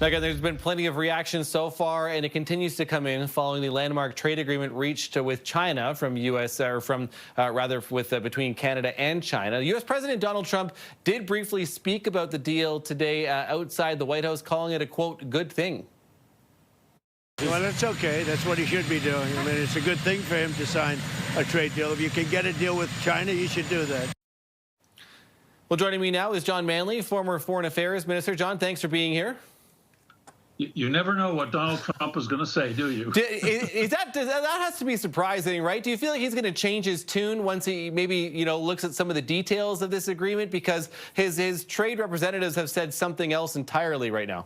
Again, there's been plenty of reactions so far, and it continues to come in following the landmark trade agreement reached with China from U.S. or from rather with between Canada and China. U.S. President Donald Trump did briefly speak about the deal today outside the White House, calling it a quote good thing. Well, that's okay. That's what he should be doing. I mean, it's a good thing for him to sign a trade deal. If you can get a deal with China, you should do that. Well, joining me now is John Manley, former Foreign Affairs Minister. John, thanks for being here. You never know what Donald Trump is going to say, do you? That has to be surprising, right? Do you feel like he's going to change his tune once he maybe, looks at some of the details of this agreement? Because his trade representatives have said something else entirely right now.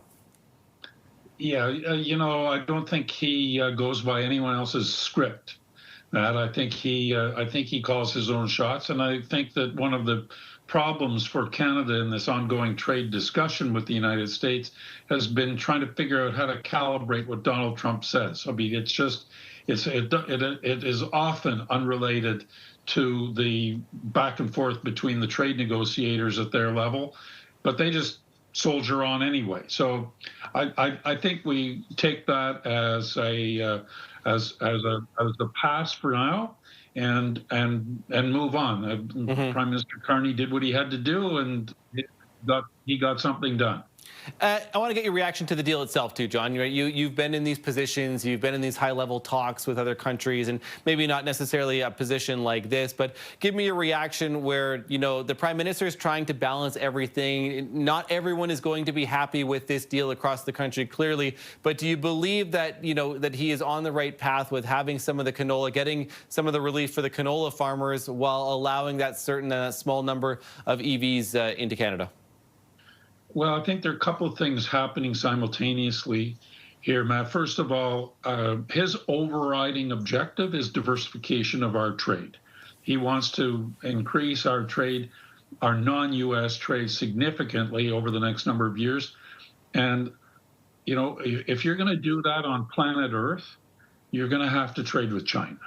Yeah, I don't think he goes by anyone else's script. I think he calls his own shots, and I think that one of the problems for Canada in this ongoing trade discussion with the United States has been trying to figure out how to calibrate what Donald Trump says. I mean, it is often unrelated to the back and forth between the trade negotiators at their level, but they just soldier on anyway. So I think we take that as a pass for now, and move on. Prime Minister Carney did what he had to do, and he got something done. I want to get your reaction to the deal itself, too, John. You've been in these positions, you've been in these high-level talks with other countries, and maybe not necessarily a position like this, but give me your reaction where, the Prime Minister is trying to balance everything. Not everyone is going to be happy with this deal across the country, clearly, but do you believe that, that he is on the right path with having some of the canola, getting some of the relief for the canola farmers while allowing that certain small number of EVs into Canada? Well, I think there are a couple of things happening simultaneously here, Matt. First of all, his overriding objective is diversification of our trade. He wants to increase our trade, our non-U.S. trade, significantly over the next number of years. And, if you're going to do that on planet Earth, you're going to have to trade with China.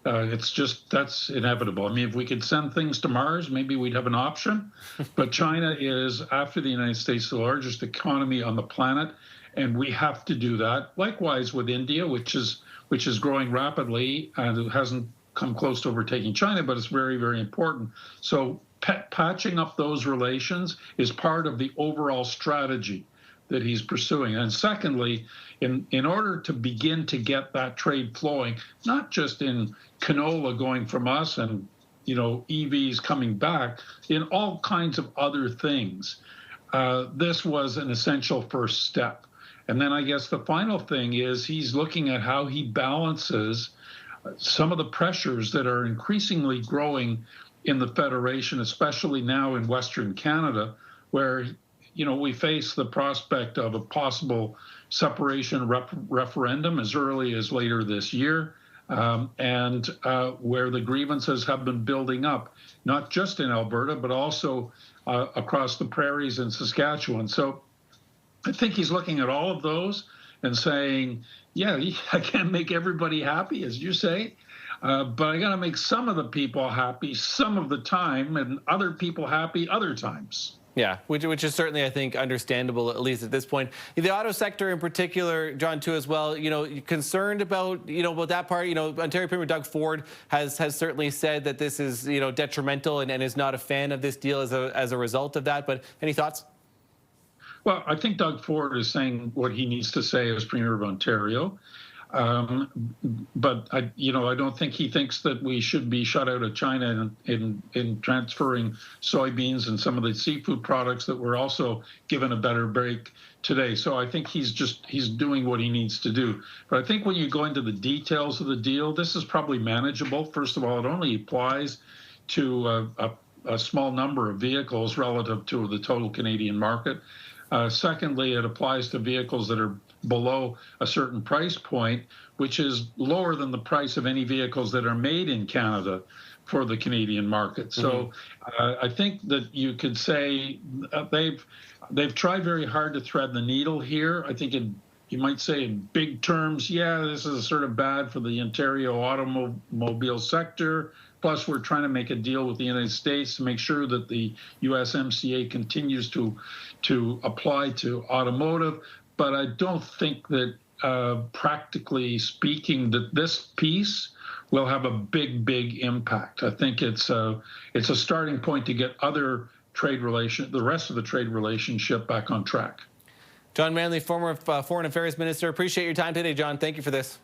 That's inevitable. I mean, if we could send things to Mars, maybe we'd have an option. But China is, after the United States, the largest economy on the planet, and we have to do that. Likewise with India, which is growing rapidly and it hasn't come close to overtaking China, but it's very, very important. So patching up those relations is part of the overall strategy that he's pursuing. And secondly, in order to begin to get that trade flowing, not just in canola going from us and EVs coming back, in all kinds of other things, this was an essential first step. And then I guess the final thing is he's looking at how he balances some of the pressures that are increasingly growing in the Federation, especially now in Western Canada, where we face the prospect of a possible separation referendum as early as later this year, and where the grievances have been building up, not just in Alberta, but also across the prairies in Saskatchewan. So I think he's looking at all of those and saying, yeah, I can't make everybody happy, as you say, but I got to make some of the people happy some of the time and other people happy other times. Yeah, which is certainly, I think, understandable, at least at this point. The auto sector in particular, John, too, as well, concerned about, about that part. Ontario Premier Doug Ford has certainly said that this is, detrimental and is not a fan of this deal as a result of that. But any thoughts? Well, I think Doug Ford is saying what he needs to say as Premier of Ontario. But I don't think he thinks that we should be shut out of China in transferring soybeans and some of the seafood products that were also given a better break today. So I think he's doing what he needs to do. But I think when you go into the details of the deal, this is probably manageable. First of all, it only applies to a small number of vehicles relative to the total Canadian market. Secondly, it applies to vehicles that are below a certain price point, which is lower than the price of any vehicles that are made in Canada for the Canadian market. So I think that you could say they've tried very hard to thread the needle here. I think you might say in big terms, yeah, this is sort of bad for the Ontario automobile sector. Plus, we're trying to make a deal with the United States to make sure that the USMCA continues to apply to automotive. but I don't think that practically speaking that this piece will have a big impact. I think it's a starting point to get the rest of the trade relationship back on track. John Manley, former Foreign Affairs Minister. Appreciate your time today, John. Thank you for this.